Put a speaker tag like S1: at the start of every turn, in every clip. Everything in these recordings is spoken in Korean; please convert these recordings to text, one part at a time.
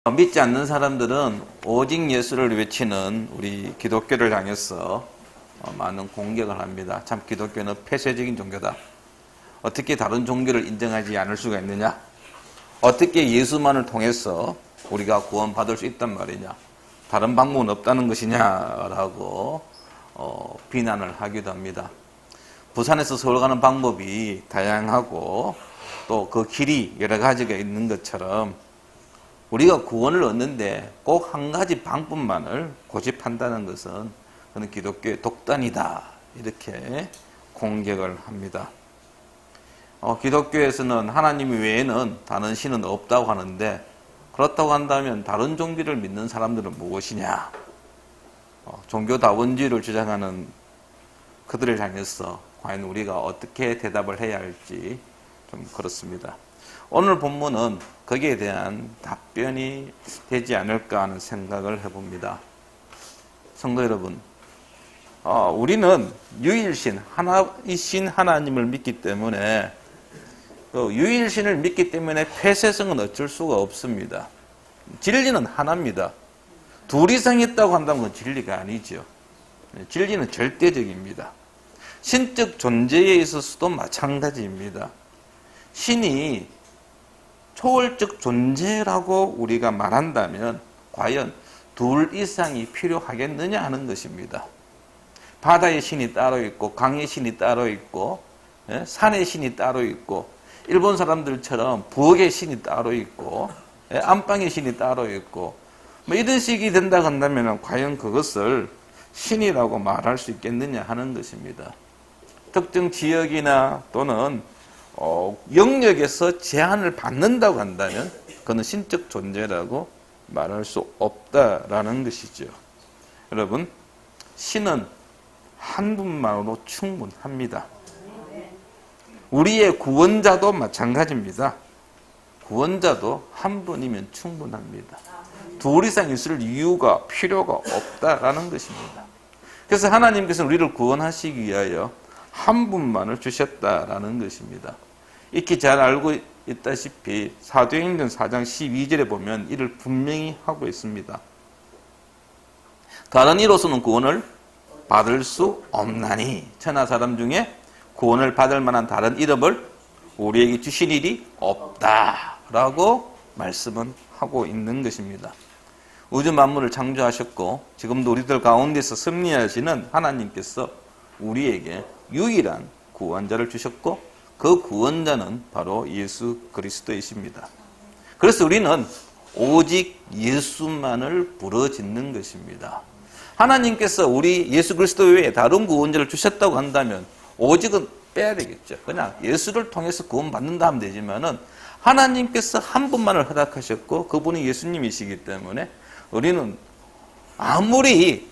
S1: 믿지 않는 사람들은 오직 예수를 외치는 우리 기독교를 향해서 많은 공격을 합니다. 참 기독교는 폐쇄적인 종교다. 어떻게 다른 종교를 인정하지 않을 수가 있느냐? 어떻게 예수만을 통해서 우리가 구원받을 수 있단 말이냐? 다른 방법은 없다는 것이냐라고 비난을 하기도 합니다. 부산에서 서울 가는 방법이 다양하고 또 그 길이 여러 가지가 있는 것처럼 우리가 구원을 얻는데 꼭 한 가지 방법만을 고집한다는 것은 그는 기독교의 독단이다. 이렇게 공격을 합니다. 기독교에서는 하나님 외에는 다른 신은 없다고 하는데 그렇다고 한다면 다른 종교를 믿는 사람들은 무엇이냐? 종교다원주의를 주장하는 그들을 향해서 과연 우리가 어떻게 대답을 해야 할지 좀 그렇습니다. 오늘 본문은 거기에 대한 답변이 되지 않을까 하는 생각을 해봅니다. 성도 여러분, 우리는 유일신, 하나이신 하나님을 믿기 때문에 유일신을 믿기 때문에 폐쇄성은 어쩔 수가 없습니다. 진리는 하나입니다. 둘 이상 있다고 한다면 그건 진리가 아니죠. 진리는 절대적입니다. 신적 존재에 있어서도 마찬가지입니다. 신이 초월적 존재라고 우리가 말한다면 과연 둘 이상이 필요하겠느냐 하는 것입니다. 바다의 신이 따로 있고 강의 신이 따로 있고 산의 신이 따로 있고 일본 사람들처럼 부엌의 신이 따로 있고 안방의 신이 따로 있고 이런 식이 된다고 한다면 과연 그것을 신이라고 말할 수 있겠느냐 하는 것입니다. 특정 지역이나 또는 영역에서 제한을 받는다고 한다면 그는 신적 존재라고 말할 수 없다라는 것이죠. 여러분, 신은 한 분만으로 충분합니다. 우리의 구원자도 마찬가지입니다. 구원자도 한 분이면 충분합니다. 둘 이상 있을 이유가 필요가 없다라는 것입니다. 그래서 하나님께서는 우리를 구원하시기 위하여 한 분만을 주셨다라는 것입니다. 익히 잘 알고 있다시피 사도행전 4장 12절에 보면 이를 분명히 하고 있습니다. 다른 이로서는 구원을 받을 수 없나니 천하 사람 중에 구원을 받을 만한 다른 이름을 우리에게 주신 일이 없다라고 말씀은 하고 있는 것입니다. 우주 만물을 창조하셨고 지금도 우리들 가운데서 승리하시는 하나님께서 우리에게 유일한 구원자를 주셨고 그 구원자는 바로 예수 그리스도이십니다. 그래서 우리는 오직 예수만을 부르짖는 것입니다. 하나님께서 우리 예수 그리스도 외에 다른 구원자를 주셨다고 한다면 오직은 빼야 되겠죠. 그냥 예수를 통해서 구원받는다 하면 되지만은 하나님께서 한 분만을 허락하셨고 그분이 예수님이시기 때문에 우리는 아무리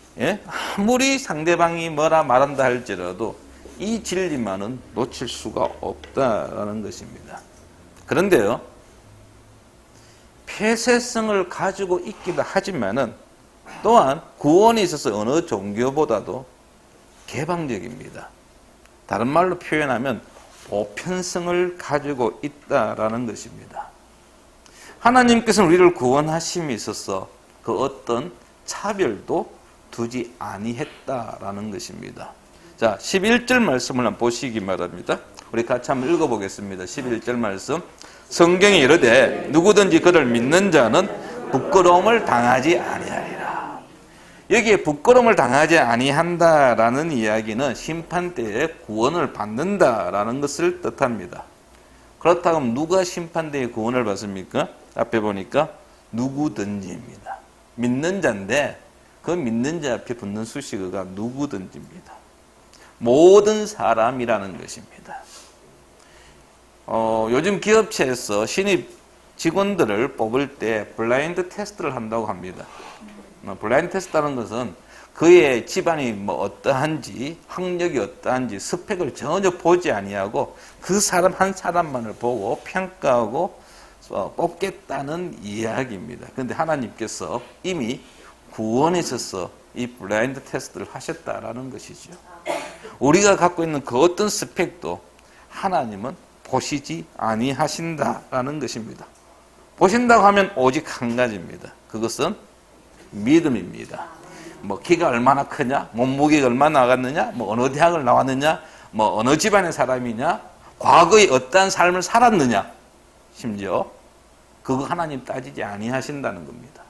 S1: 상대방이 뭐라 말한다 할지라도 이 진리만은 놓칠 수가 없다라는 것입니다. 그런데요, 폐쇄성을 가지고 있기도 하지만은 또한 구원에 있어서 어느 종교보다도 개방적입니다. 다른 말로 표현하면 보편성을 가지고 있다라는 것입니다. 하나님께서는 우리를 구원하심에 있어서 그 어떤 차별도 두지 아니했다라는 것입니다. 자, 11절 말씀을 한번 보시기 바랍니다. 우리 같이 한번 읽어보겠습니다. 11절 말씀. 성경에 이르되 누구든지 그를 믿는 자는 부끄러움을 당하지 아니하리라. 여기에 부끄러움을 당하지 아니한다라는 이야기는 심판대에 구원을 받는다라는 것을 뜻합니다. 그렇다면 누가 심판대에 구원을 받습니까? 앞에 보니까 누구든지입니다. 믿는 자인데 그 믿는 자 앞에 붙는 수식어가 누구든지입니다. 모든 사람이라는 것입니다. 요즘 기업체에서 신입 직원들을 뽑을 때 블라인드 테스트를 한다고 합니다. 블라인드 테스트라는 것은 그의 집안이 어떠한지, 학력이 어떠한지, 스펙을 전혀 보지 아니하고 그 사람 한 사람만을 보고 평가하고 뽑겠다는 이야기입니다. 그런데 하나님께서 이미 구원에 있어서 이 블라인드 테스트를 하셨다라는 것이죠. 우리가 갖고 있는 그 어떤 스펙도 하나님은 보시지 아니하신다라는 것입니다. 보신다고 하면 오직 한 가지입니다. 그것은 믿음입니다. 뭐 키가 얼마나 크냐, 몸무게가 얼마나 나갔느냐, 뭐 어느 대학을 나왔느냐, 뭐 어느 집안의 사람이냐, 과거에 어떠한 삶을 살았느냐, 심지어 그거 하나님 따지지 아니하신다는 겁니다.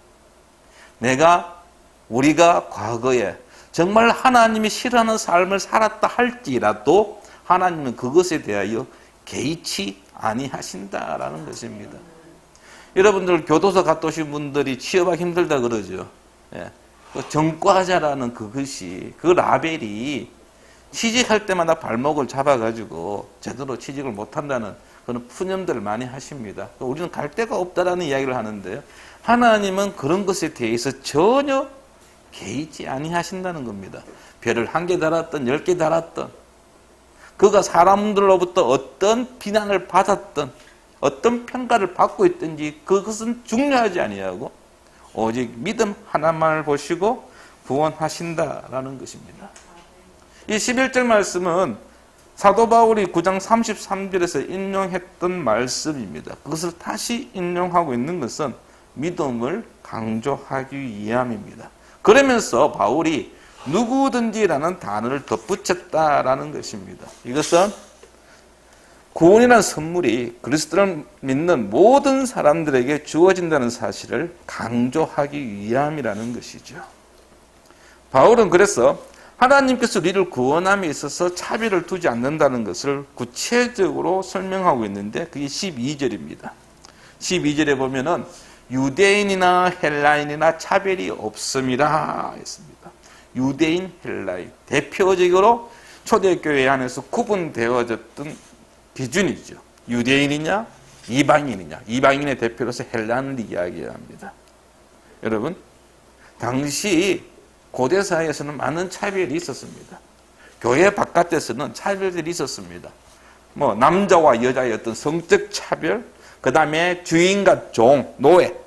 S1: 우리가 과거에 정말 하나님이 싫어하는 삶을 살았다 할지라도 하나님은 그것에 대하여 개의치 아니하신다라는 것입니다. 여러분들 교도소 갔다 오신 분들이 취업하기 힘들다 그러죠. 예. 그 전과자라는 그것이, 그 라벨이 취직할 때마다 발목을 잡아가지고 제대로 취직을 못한다는 그런 푸념들을 많이 하십니다. 우리는 갈 데가 없다라는 이야기를 하는데요. 하나님은 그런 것에 대해서 전혀 개의치 아니하신다는 겁니다. 별을 1개 달았던 10개 달았던, 그가 사람들로부터 어떤 비난을 받았던, 어떤 평가를 받고 있든지 그것은 중요하지 아니하고 오직 믿음 하나만을 보시고 구원하신다라는 것입니다. 이 11절 말씀은 사도 바울이 9장 33절에서 인용했던 말씀입니다. 그것을 다시 인용하고 있는 것은 믿음을 강조하기 위함입니다. 그러면서 바울이 누구든지라는 단어를 덧붙였다라는 것입니다. 이것은 구원이라는 선물이 그리스도를 믿는 모든 사람들에게 주어진다는 사실을 강조하기 위함이라는 것이죠. 바울은 그래서 하나님께서 우리를 구원함에 있어서 차별을 두지 않는다는 것을 구체적으로 설명하고 있는데 그게 12절입니다. 12절에 보면은 유대인이나 헬라인이나 차별이 없음이라 했습니다. 유대인, 헬라인. 대표적으로 초대교회 안에서 구분되어졌던 기준이죠. 유대인이냐, 이방인이냐. 이방인의 대표로서 헬라인을 이야기합니다. 여러분, 당시 고대사회에서는 많은 차별이 있었습니다. 교회 바깥에서는 차별들이 있었습니다. 뭐 남자와 여자의 어떤 성적 차별, 그 다음에 주인과 종, 노예,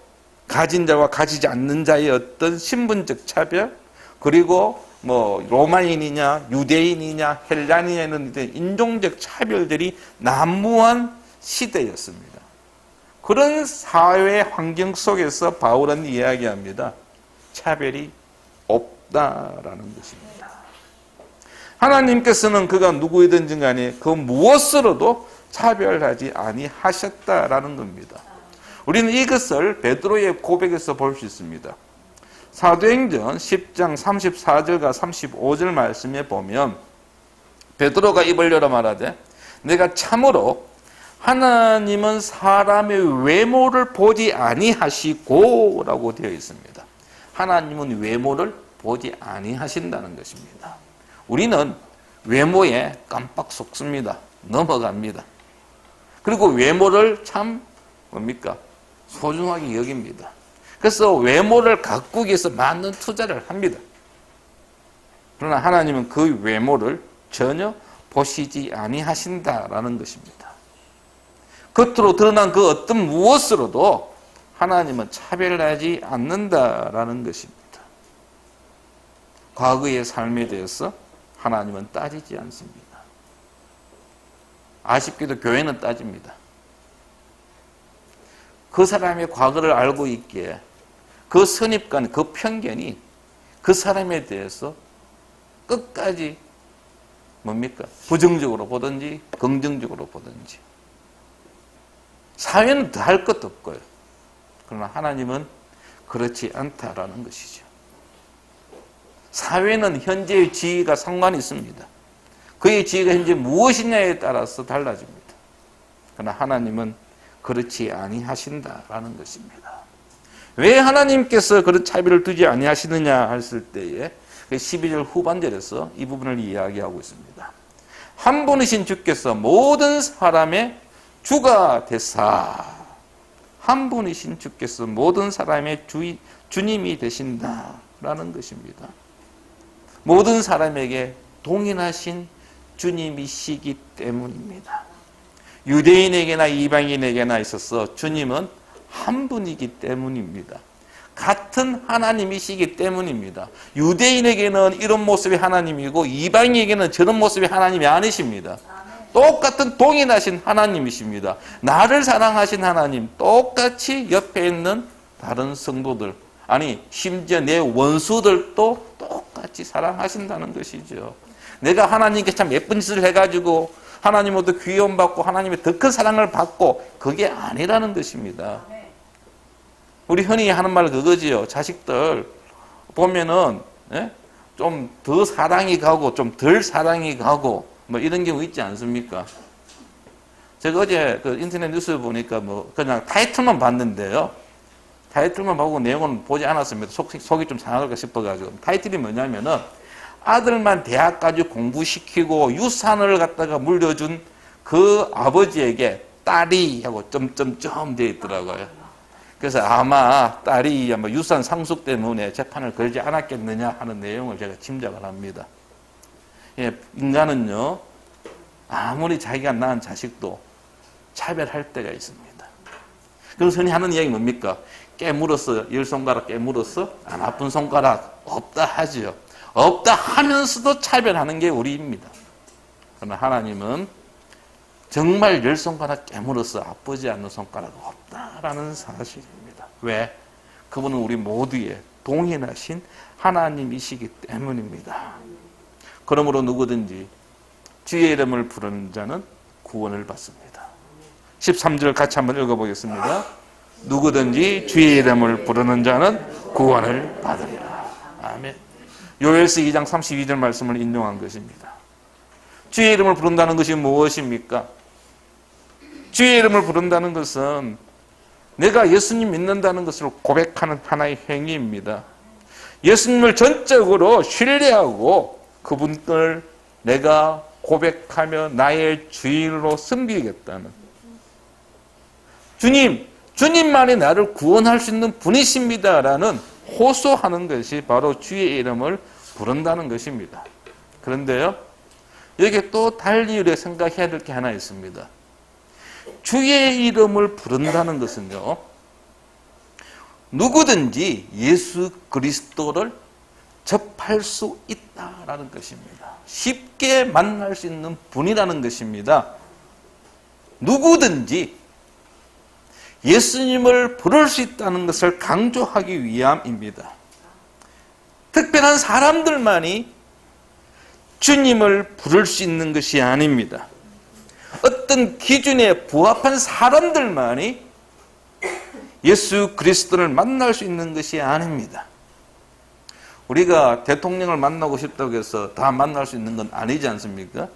S1: 가진 자와 가지지 않는 자의 어떤 신분적 차별, 그리고 뭐 로마인이냐, 유대인이냐, 헬라인이냐는 인종적 차별들이 난무한 시대였습니다. 그런 사회 환경 속에서 바울은 이야기합니다. 차별이 없다라는 것입니다. 하나님께서는 그가 누구이든지 간에 그 무엇으로도 차별하지 아니하셨다라는 겁니다. 우리는 이것을 베드로의 고백에서 볼 수 있습니다. 사도행전 10장 34절과 35절 말씀에 보면 베드로가 입을 열어 말하되 내가 참으로 하나님은 사람의 외모를 보지 아니하시고 라고 되어 있습니다. 하나님은 외모를 보지 아니하신다는 것입니다. 우리는 외모에 깜빡 속습니다. 넘어갑니다. 그리고 외모를 참 뭡니까? 소중하게 여깁니다. 그래서 외모를 가꾸기 위해서 많은 투자를 합니다. 그러나 하나님은 그 외모를 전혀 보시지 아니하신다라는 것입니다. 겉으로 드러난 그 어떤 무엇으로도 하나님은 차별하지 않는다라는 것입니다. 과거의 삶에 대해서 하나님은 따지지 않습니다. 아쉽게도 교회는 따집니다. 그 사람의 과거를 알고 있기에 그 선입관, 그 편견이 그 사람에 대해서 끝까지 뭡니까? 부정적으로 보든지 긍정적으로 보든지. 사회는 더 할 것도 없고요. 그러나 하나님은 그렇지 않다라는 것이죠. 사회는 현재의 지위가 상관이 있습니다. 그의 지위가 현재 무엇이냐에 따라서 달라집니다. 그러나 하나님은 그렇지 아니하신다라는 것입니다. 왜 하나님께서 그런 차별을 두지 아니하시느냐 했을 때에 12절 후반절에서 이 부분을 이야기하고 있습니다. 한 분이신 주께서 모든 사람의 주가 되사, 한 분이신 주께서 모든 사람의 주님이 되신다라는 것입니다. 모든 사람에게 동일하신 주님이시기 때문입니다. 유대인에게나 이방인에게나 있어서 주님은 한 분이기 때문입니다. 같은 하나님이시기 때문입니다. 유대인에게는 이런 모습의 하나님이고 이방인에게는 저런 모습의 하나님이 아니십니다. 똑같은 동일하신 하나님이십니다. 나를 사랑하신 하나님, 똑같이 옆에 있는 다른 성도들, 아니 심지어 내 원수들도 똑같이 사랑하신다는 것이죠. 내가 하나님께 참 예쁜 짓을 해가지고 하나님으로부터 귀여움받고 하나님의 더 큰 사랑을 받고, 그게 아니라는 것입니다. 우리 흔히 하는 말 그거지요. 자식들 보면은 좀 더 사랑이 가고 좀 덜 사랑이 가고 뭐 이런 경우 있지 않습니까? 제가 어제 그 인터넷 뉴스 보니까 뭐 그냥 타이틀만 봤는데요. 타이틀만 보고 내용은 보지 않았습니다. 속이 좀 상할까 싶어가지고. 타이틀이 뭐냐면은 아들만 대학까지 공부시키고 유산을 갖다가 물려준 그 아버지에게 딸이 하고 점점점 되어 있더라고요. 그래서 아마 딸이 아마 유산 상속 때문에 재판을 걸지 않았겠느냐 하는 내용을 제가 짐작을 합니다. 예, 인간은요, 아무리 자기가 낳은 자식도 차별할 때가 있습니다. 그래서 흔히 하는 이야기 뭡니까? 깨물었어. 10손가락 깨물었어? 안 아픈 손가락 없다 하지요. 없다 하면서도 차별하는 게 우리입니다. 그러나 하나님은 정말 10손가락 깨물어서 아프지 않는 손가락 없다라는 사실입니다. 왜? 그분은 우리 모두의 동일하신 하나님이시기 때문입니다. 그러므로 누구든지 주의 이름을 부르는 자는 구원을 받습니다. 13절 같이 한번 읽어보겠습니다. 누구든지 주의 이름을 부르는 자는 구원을 받으리라. 아멘. 요엘서 2장 32절 말씀을 인용한 것입니다. 주의 이름을 부른다는 것이 무엇입니까? 주의 이름을 부른다는 것은 내가 예수님 믿는다는 것을 고백하는 하나의 행위입니다. 예수님을 전적으로 신뢰하고 그분을 내가 고백하며 나의 주인으로 섬기겠다는, 주님만이 나를 구원할 수 있는 분이십니다라는 호소하는 것이 바로 주의 이름을 부른다는 것입니다. 그런데요, 여기에 또 달리 우리가 생각해야 될 게 하나 있습니다. 주의 이름을 부른다는 것은요, 누구든지 예수 그리스도를 접할 수 있다라는 것입니다. 쉽게 만날 수 있는 분이라는 것입니다. 누구든지 예수님을 부를 수 있다는 것을 강조하기 위함입니다. 특별한 사람들만이 주님을 부를 수 있는 것이 아닙니다. 어떤 기준에 부합한 사람들만이 예수 그리스도를 만날 수 있는 것이 아닙니다. 우리가 대통령을 만나고 싶다고 해서 다 만날 수 있는 건 아니지 않습니까?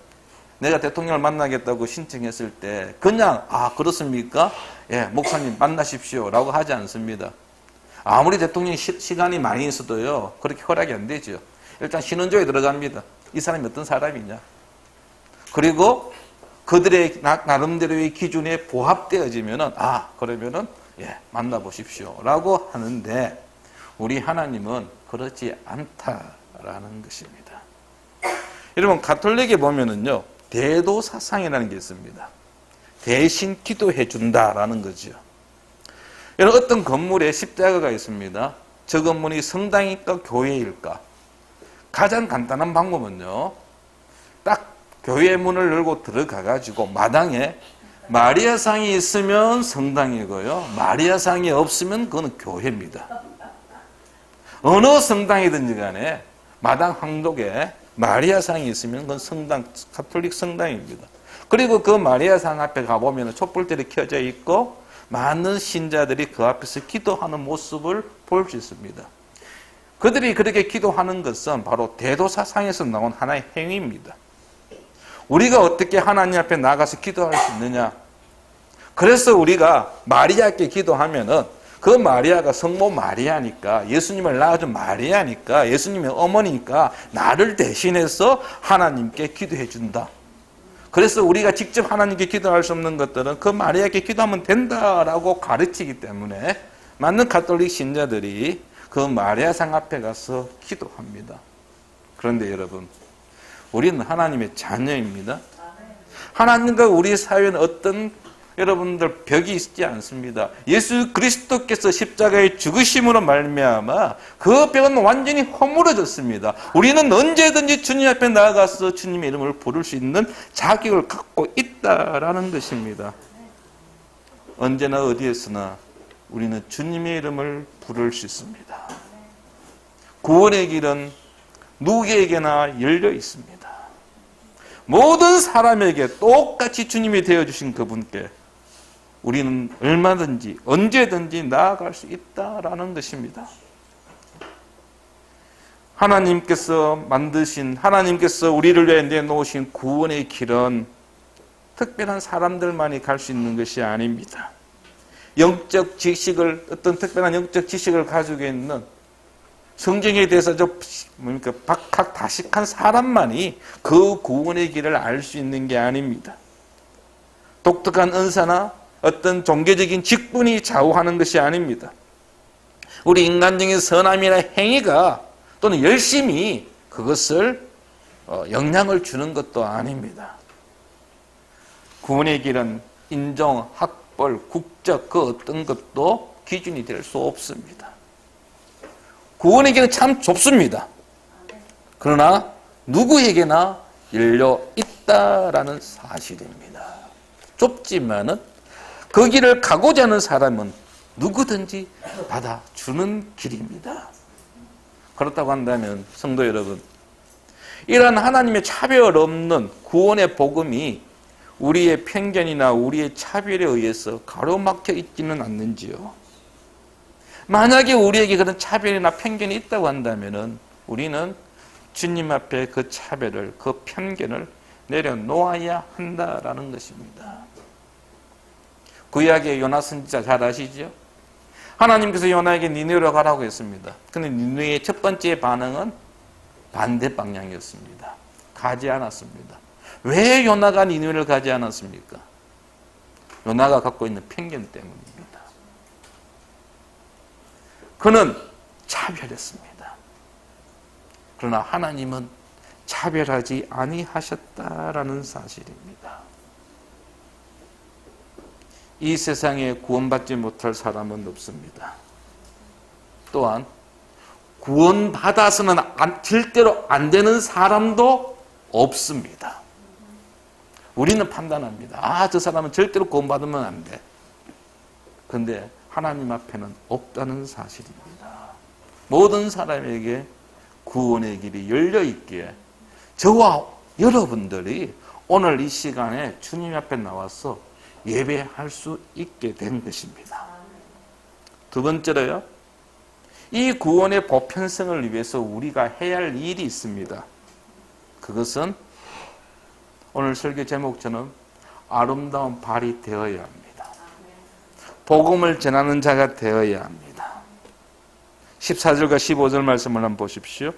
S1: 내가 대통령을 만나겠다고 신청했을 때 그냥 그렇습니까? 예, 목사님 만나십시오 라고 하지 않습니다. 아무리 대통령이 시간이 많이 있어도요, 그렇게 허락이 안 되죠. 일단 신원조에 들어갑니다. 이 사람이 어떤 사람이냐. 그리고 그들의 나름대로의 기준에 부합되어지면은 그러면은 만나보십시오 라고 하는데, 우리 하나님은 그렇지 않다라는 것입니다. 여러분, 가톨릭에 보면은요, 대도사상이라는 게 있습니다. 대신 기도해 준다라는 거죠. 여러분, 어떤 건물에 십자가가 있습니다. 저 건물이 성당일까 교회일까? 가장 간단한 방법은요, 딱 교회 문을 열고 들어가가지고 마당에 마리아상이 있으면 성당이고요, 마리아상이 없으면 그건 교회입니다. 어느 성당이든지 간에 마당 한쪽에 마리아상이 있으면 그건 성당, 가톨릭 성당입니다. 그리고 그 마리아상 앞에 가보면 촛불들이 켜져 있고 많은 신자들이 그 앞에서 기도하는 모습을 볼 수 있습니다. 그들이 그렇게 기도하는 것은 바로 대도사상에서 나온 하나의 행위입니다. 우리가 어떻게 하나님 앞에 나가서 기도할 수 있느냐? 그래서 우리가 마리아께 기도하면은 그 마리아가 성모 마리아니까, 예수님을 낳아준 마리아니까, 예수님의 어머니니까 나를 대신해서 하나님께 기도해 준다. 그래서 우리가 직접 하나님께 기도할 수 없는 것들은 그 마리아께 기도하면 된다라고 가르치기 때문에 많은 가톨릭 신자들이 그 마리아상 앞에 가서 기도합니다. 그런데 여러분, 우리는 하나님의 자녀입니다. 하나님과 우리 사이에는 어떤 여러분들 벽이 있지 않습니다. 예수 그리스도께서 십자가의 죽으심으로 말미암아 그 벽은 완전히 허물어졌습니다. 우리는 언제든지 주님 앞에 나아가서 주님의 이름을 부를 수 있는 자격을 갖고 있다라는 것입니다. 언제나 어디에서나 우리는 주님의 이름을 부를 수 있습니다. 구원의 길은 누구에게나 열려 있습니다. 모든 사람에게 똑같이 주님이 되어주신 그분께 우리는 얼마든지 언제든지 나아갈 수 있다라는 것입니다. 하나님께서 만드신, 하나님께서 우리를 위해 내놓으신 구원의 길은 특별한 사람들만이 갈 수 있는 것이 아닙니다. 영적 지식을, 어떤 특별한 영적 지식을 가지고 있는 성경에 대해서 박학다식한 사람만이 그 구원의 길을 알 수 있는 게 아닙니다. 독특한 은사나 어떤 종교적인 직분이 좌우하는 것이 아닙니다. 우리 인간적인 선함이나 행위가 또는 열심히 그것을 영향을 주는 것도 아닙니다. 구원의 길은 인종, 학벌, 국적 그 어떤 것도 기준이 될 수 없습니다. 구원의 길은 참 좁습니다. 그러나 누구에게나 열려 있다라는 사실입니다. 좁지만은 그 길을 가고자 하는 사람은 누구든지 받아주는 길입니다. 그렇다고 한다면 성도 여러분, 이러한 하나님의 차별 없는 구원의 복음이 우리의 편견이나 우리의 차별에 의해서 가로막혀 있지는 않는지요? 만약에 우리에게 그런 차별이나 편견이 있다고 한다면 우리는 주님 앞에 그 차별을, 그 편견을 내려놓아야 한다라는 것입니다. 구약의 요나 선지자 잘 아시죠? 하나님께서 요나에게 니느웨로 가라고 했습니다. 그런데 니느웨의 첫 번째 반응은 반대 방향이었습니다. 가지 않았습니다. 왜 요나가 니느웨를 가지 않았습니까? 요나가 갖고 있는 편견 때문입니다. 그는 차별했습니다. 그러나 하나님은 차별하지 아니하셨다라는 사실입니다. 이 세상에 구원받지 못할 사람은 없습니다. 또한 구원받아서는 절대로 안 되는 사람도 없습니다. 우리는 판단합니다. 저 사람은 절대로 구원받으면 안 돼. 그런데 하나님 앞에는 없다는 사실입니다. 모든 사람에게 구원의 길이 열려 있기에 저와 여러분들이 오늘 이 시간에 주님 앞에 나와서 예배할 수 있게 된 것입니다. 두 번째로요, 이 구원의 보편성을 위해서 우리가 해야 할 일이 있습니다. 그것은 오늘 설교 제목처럼 아름다운 발이 되어야 합니다. 복음을 전하는 자가 되어야 합니다. 14절과 15절 말씀을 한번 보십시오.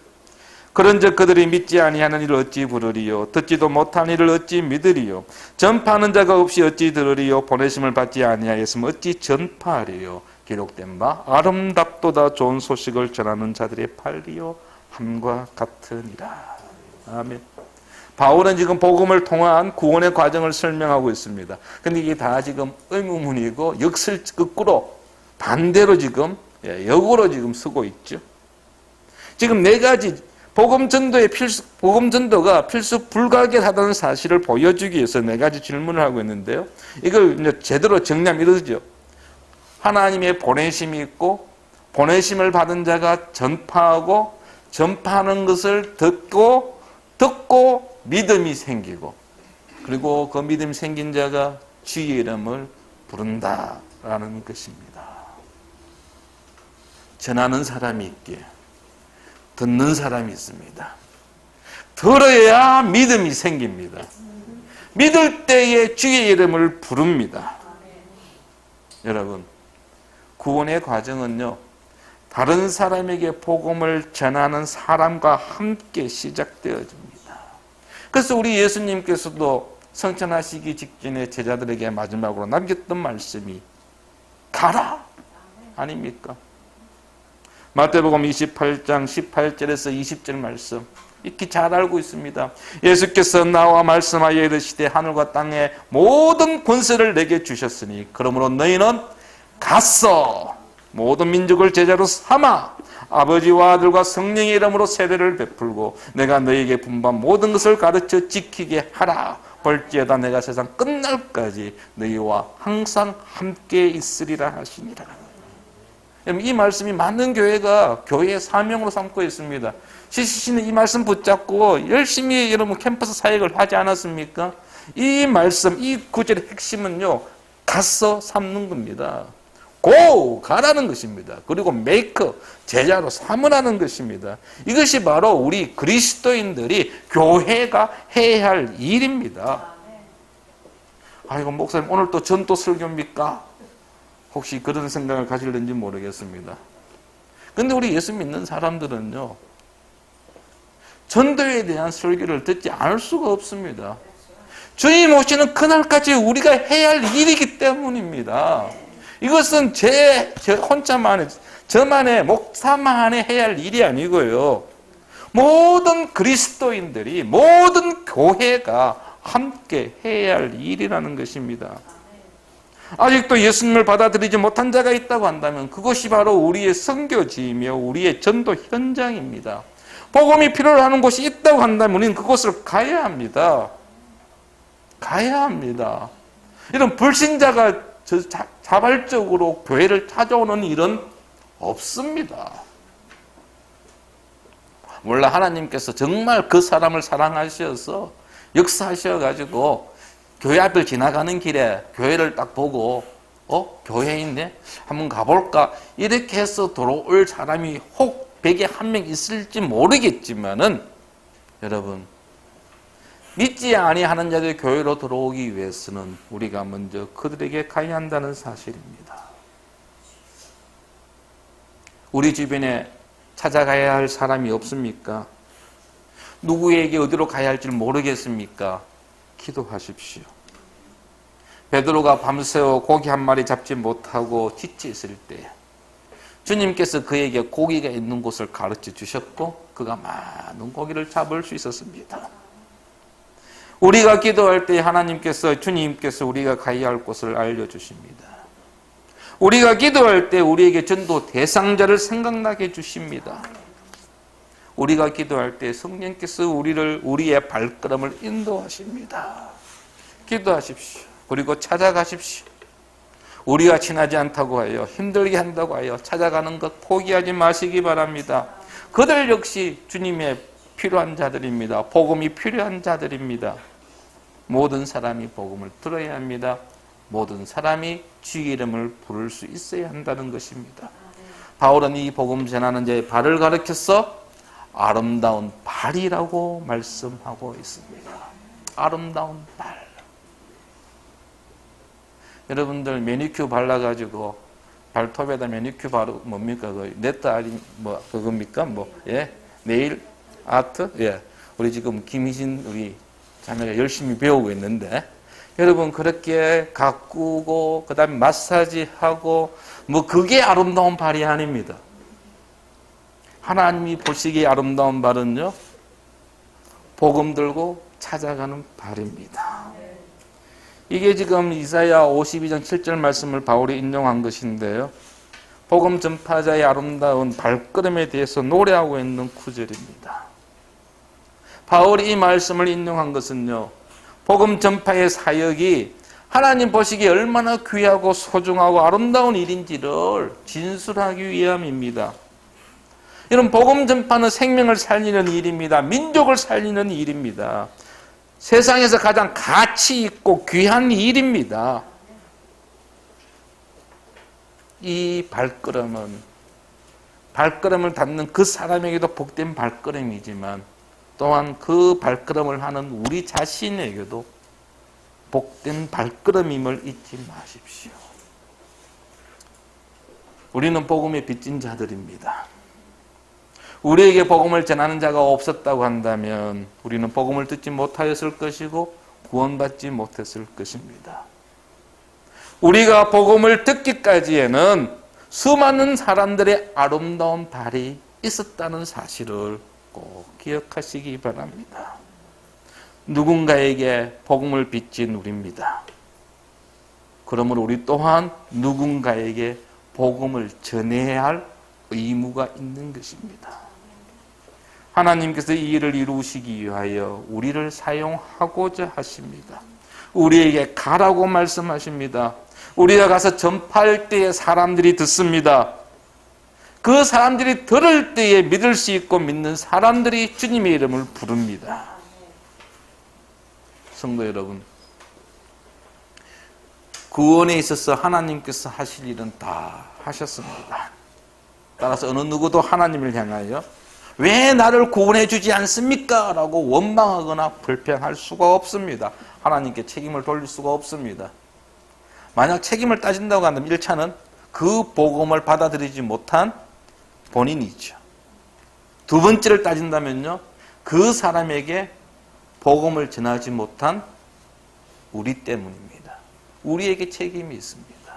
S1: 그런즉 그들이 믿지 아니하는 이를 어찌 부르리요? 듣지도 못한 이를 어찌 믿으리요? 전파하는 자가 없이 어찌 들으리요? 보내심을 받지 아니하였으면 어찌 전파하리요? 기록된 바 아름답도다 좋은 소식을 전하는 자들의 팔이요 함과 같으니라. 아멘. 바울은 지금 복음을 통한 구원의 과정을 설명하고 있습니다. 근데 이게 다 지금 의문문이고 역설거꾸로 반대로 지금 역으로 지금 쓰고 있죠. 지금 네 가지 복음 전도가 필수 불가결하다는 사실을 보여주기 위해서 네 가지 질문을 하고 있는데요. 이걸 이제 제대로 정리하면 이러죠. 하나님의 보내심이 있고 보내심을 받은 자가 전파하고 전파하는 것을 듣고 믿음이 생기고 그리고 그 믿음이 생긴 자가 주의 이름을 부른다라는 것입니다. 전하는 사람이 있기에 듣는 사람이 있습니다. 들어야 믿음이 생깁니다. 믿을 때에 주의 이름을 부릅니다. 여러분, 구원의 과정은요, 다른 사람에게 복음을 전하는 사람과 함께 시작되어집니다. 그래서 우리 예수님께서도 성천하시기 직전에 제자들에게 마지막으로 남겼던 말씀이 가라! 아닙니까? 마태복음 28장 18절에서 20절 말씀, 익히 잘 알고 있습니다. 예수께서 나와 말씀하여 이르시되 하늘과 땅의 모든 권세를 내게 주셨으니 그러므로 너희는 가서 모든 민족을 제자로 삼아 아버지와 아들과 성령의 이름으로 세례를 베풀고 내가 너희에게 분부한 모든 것을 가르쳐 지키게 하라. 볼지어다 내가 세상 끝날까지 너희와 항상 함께 있으리라 하시니라. 이 말씀이 많은 교회가 교회의 사명으로 삼고 있습니다. CCC는 이 말씀 붙잡고 열심히 여러분 캠퍼스 사역을 하지 않았습니까? 이 말씀, 이 구절의 핵심은요, 가서 삼는 겁니다. 고! 가라는 것입니다. 그리고 make, 제자로 삼으라는 것입니다. 이것이 바로 우리 그리스도인들이 교회가 해야 할 일입니다. 아이고, 목사님, 오늘 또 전도 설교입니까? 혹시 그런 생각을 가질는지 모르겠습니다. 근데 우리 예수 믿는 사람들은요, 전도에 대한 설교를 듣지 않을 수가 없습니다. 주님 오시는 그날까지 우리가 해야 할 일이기 때문입니다. 이것은 제 혼자만의, 저만의, 목사만의 해야 할 일이 아니고요. 모든 그리스도인들이, 모든 교회가 함께 해야 할 일이라는 것입니다. 아직도 예수님을 받아들이지 못한 자가 있다고 한다면 그것이 바로 우리의 선교지이며 우리의 전도 현장입니다. 복음이 필요로 하는 곳이 있다고 한다면 우리는 그곳을 가야 합니다. 가야 합니다. 이런 불신자가 자발적으로 교회를 찾아오는 일은 없습니다. 몰라 하나님께서 정말 그 사람을 사랑하셔서 역사하셔가지고 교회 앞을 지나가는 길에 교회를 딱 보고 교회 있네? 한번 가볼까? 이렇게 해서 들어올 사람이 혹 100에 한 명 있을지 모르겠지만은 여러분 믿지 아니하는 자들이 교회로 들어오기 위해서는 우리가 먼저 그들에게 가야 한다는 사실입니다. 우리 주변에 찾아가야 할 사람이 없습니까? 누구에게 어디로 가야 할지 모르겠습니까? 기도하십시오. 베드로가 밤새워 고기 한 마리 잡지 못하고 지쳤을 때 주님께서 그에게 고기가 있는 곳을 가르쳐 주셨고 그가 많은 고기를 잡을 수 있었습니다. 우리가 기도할 때 하나님께서 주님께서 우리가 가야 할 곳을 알려주십니다. 우리가 기도할 때 우리에게 전도 대상자를 생각나게 해주십니다. 우리가 기도할 때 성령께서 우리의 발걸음을 인도하십니다. 기도하십시오. 그리고 찾아가십시오. 우리가 친하지 않다고 하여 힘들게 한다고 하여 찾아가는 것 포기하지 마시기 바랍니다. 그들 역시 주님의 필요한 자들입니다. 복음이 필요한 자들입니다. 모든 사람이 복음을 들어야 합니다. 모든 사람이 주의 이름을 부를 수 있어야 한다는 것입니다. 바울은 이 복음 전하는 자의 발을 가리켜서 아름다운 발이라고 말씀하고 있습니다. 아름다운 발. 여러분들 매니큐어 발라가지고 발톱에다 매니큐어 바르고 뭡니까? 그 네트 아리 뭐 그겁니까? 네일 아트? 예. 우리 지금 김희진 우리 자매가 열심히 배우고 있는데 여러분 그렇게 가꾸고 그다음에 마사지하고 그게 아름다운 발이 아닙니다. 하나님이 보시기에 아름다운 발은요. 복음 들고 찾아가는 발입니다. 이게 지금 이사야 52장 7절 말씀을 바울이 인용한 것인데요. 복음 전파자의 아름다운 발걸음에 대해서 노래하고 있는 구절입니다. 바울이 이 말씀을 인용한 것은요. 복음 전파의 사역이 하나님 보시기에 얼마나 귀하고 소중하고 아름다운 일인지를 진술하기 위함입니다. 이런 복음 전파는 생명을 살리는 일입니다. 민족을 살리는 일입니다. 세상에서 가장 가치 있고 귀한 일입니다. 이 발걸음을 닿는 그 사람에게도 복된 발걸음이지만 또한 그 발걸음을 하는 우리 자신에게도 복된 발걸음임을 잊지 마십시오. 우리는 복음에 빚진 자들입니다. 우리에게 복음을 전하는 자가 없었다고 한다면 우리는 복음을 듣지 못하였을 것이고 구원받지 못했을 것입니다. 우리가 복음을 듣기까지에는 수많은 사람들의 아름다운 발이 있었다는 사실을 꼭 기억하시기 바랍니다. 누군가에게 복음을 빚진 우리입니다. 그러므로 우리 또한 누군가에게 복음을 전해야 할 의무가 있는 것입니다. 하나님께서 이 일을 이루시기 위하여 우리를 사용하고자 하십니다. 우리에게 가라고 말씀하십니다. 우리가 가서 전파할 때에 사람들이 듣습니다. 그 사람들이 들을 때에 믿을 수 있고 믿는 사람들이 주님의 이름을 부릅니다. 성도 여러분, 구원에 있어서 하나님께서 하실 일은 다 하셨습니다. 따라서 어느 누구도 하나님을 향하여 왜 나를 구원해 주지 않습니까? 라고 원망하거나 불평할 수가 없습니다. 하나님께 책임을 돌릴 수가 없습니다. 만약 책임을 따진다고 한다면 1차는 그 복음을 받아들이지 못한 본인이죠. 두 번째를 따진다면요, 그 사람에게 복음을 전하지 못한 우리 때문입니다. 우리에게 책임이 있습니다.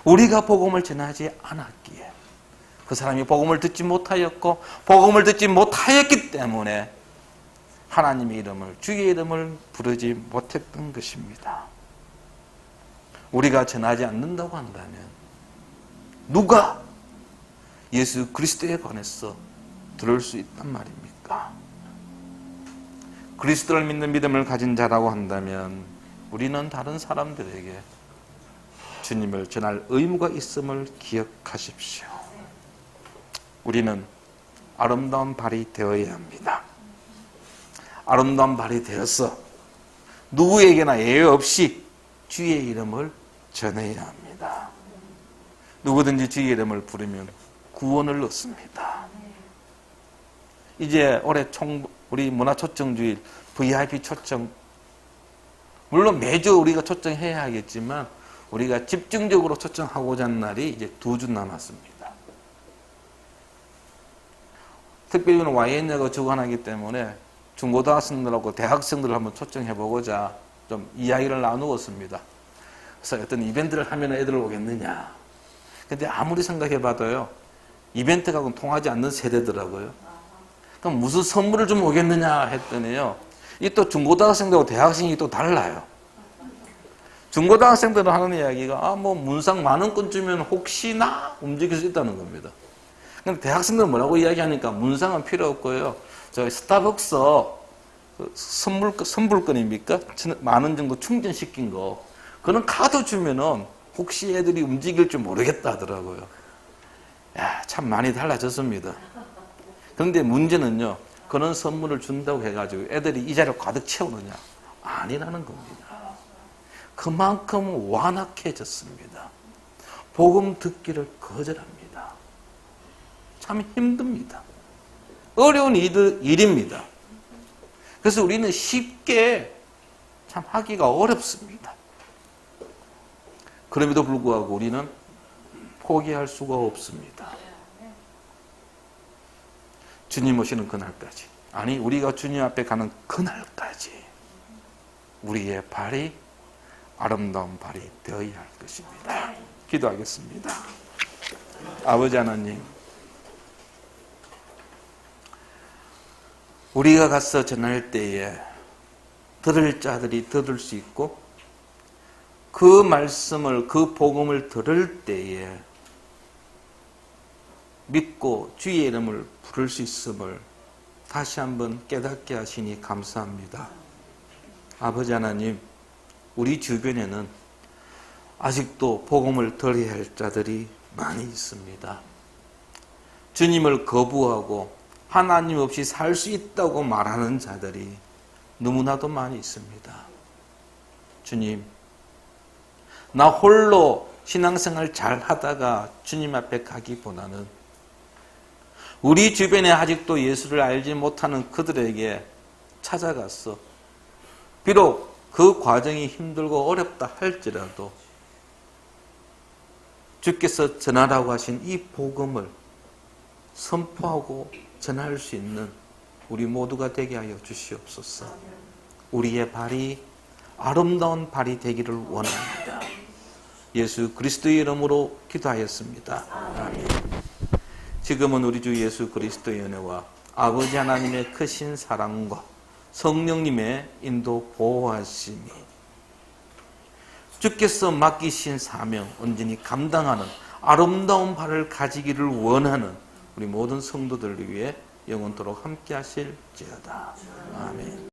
S1: 우리가 복음을 전하지 않았기에 그 사람이 복음을 듣지 못하였고 복음을 듣지 못하였기 때문에 하나님의 이름을, 주의 이름을 부르지 못했던 것입니다. 우리가 전하지 않는다고 한다면 누가 예수 그리스도에 관해서 들을 수 있단 말입니까? 그리스도를 믿는 믿음을 가진 자라고 한다면 우리는 다른 사람들에게 주님을 전할 의무가 있음을 기억하십시오. 우리는 아름다운 발이 되어야 합니다. 아름다운 발이 되어서 누구에게나 예외 없이 주의 이름을 전해야 합니다. 누구든지 주의 이름을 부르면 구원을 얻습니다. 이제 올해 우리 문화초청주일 VIP 초청, 물론 매주 우리가 초청해야 하겠지만 우리가 집중적으로 초청하고자 하는 날이 이제 2주 남았습니다. 특별히는 YN야가 주관하기 때문에 중고등학생들하고 대학생들을 한번 초청해보고자 좀 이야기를 나누었습니다. 그래서 어떤 이벤트를 하면 애들 오겠느냐. 근데 아무리 생각해봐도요, 이벤트하고는 통하지 않는 세대더라고요. 그럼 무슨 선물을 좀 오겠느냐 했더니요, 이 또 중고등학생들하고 대학생이 또 달라요. 중고등학생들은 하는 이야기가 뭐 문상 10,000원권 주면 혹시나 움직일 수 있다는 겁니다. 근데 대학생들은 뭐라고 이야기하니까 문상은 필요 없고요, 저희 스타벅스 선불권입니까? 10,000원 정도 충전시킨 거, 그런 카드 주면은 혹시 애들이 움직일 줄 모르겠다 하더라고요. 야, 참 많이 달라졌습니다. 그런데 문제는요, 그런 선물을 준다고 해가지고 애들이 이 자리를 가득 채우느냐? 아니라는 겁니다. 그만큼 완악해졌습니다. 복음 듣기를 거절합니다. 참 힘듭니다. 어려운 일입니다. 그래서 우리는 쉽게 참 하기가 어렵습니다. 그럼에도 불구하고 우리는 포기할 수가 없습니다. 주님 오시는 그날까지, 아니 우리가 주님 앞에 가는 그날까지 우리의 발이 아름다운 발이 되어야 할 것입니다. 기도하겠습니다. 아버지 하나님, 우리가 가서 전할 때에 들을 자들이 들을 수 있고 그 말씀을, 그 복음을 들을 때에 믿고 주의 이름을 부를 수 있음을 다시 한번 깨닫게 하시니 감사합니다. 아버지 하나님, 우리 주변에는 아직도 복음을 들어야 할 자들이 많이 있습니다. 주님을 거부하고 하나님 없이 살 수 있다고 말하는 자들이 너무나도 많이 있습니다. 주님, 나 홀로 신앙생활 잘 하다가 주님 앞에 가기보다는 우리 주변에 아직도 예수를 알지 못하는 그들에게 찾아가서 비록 그 과정이 힘들고 어렵다 할지라도 주께서 전하라고 하신 이 복음을 선포하고 전할 수 있는 우리 모두가 되게 하여 주시옵소서. 우리의 발이 아름다운 발이 되기를 원합니다. 예수 그리스도의 이름으로 기도하였습니다. 아멘. 지금은 우리 주 예수 그리스도의 은혜와 아버지 하나님의 크신 사랑과 성령님의 인도 보호하심이 주께서 맡기신 사명 온전히 감당하는 아름다운 발을 가지기를 원하는 우리 모든 성도들을 위해 영원토록 함께 하실지어다. 아멘.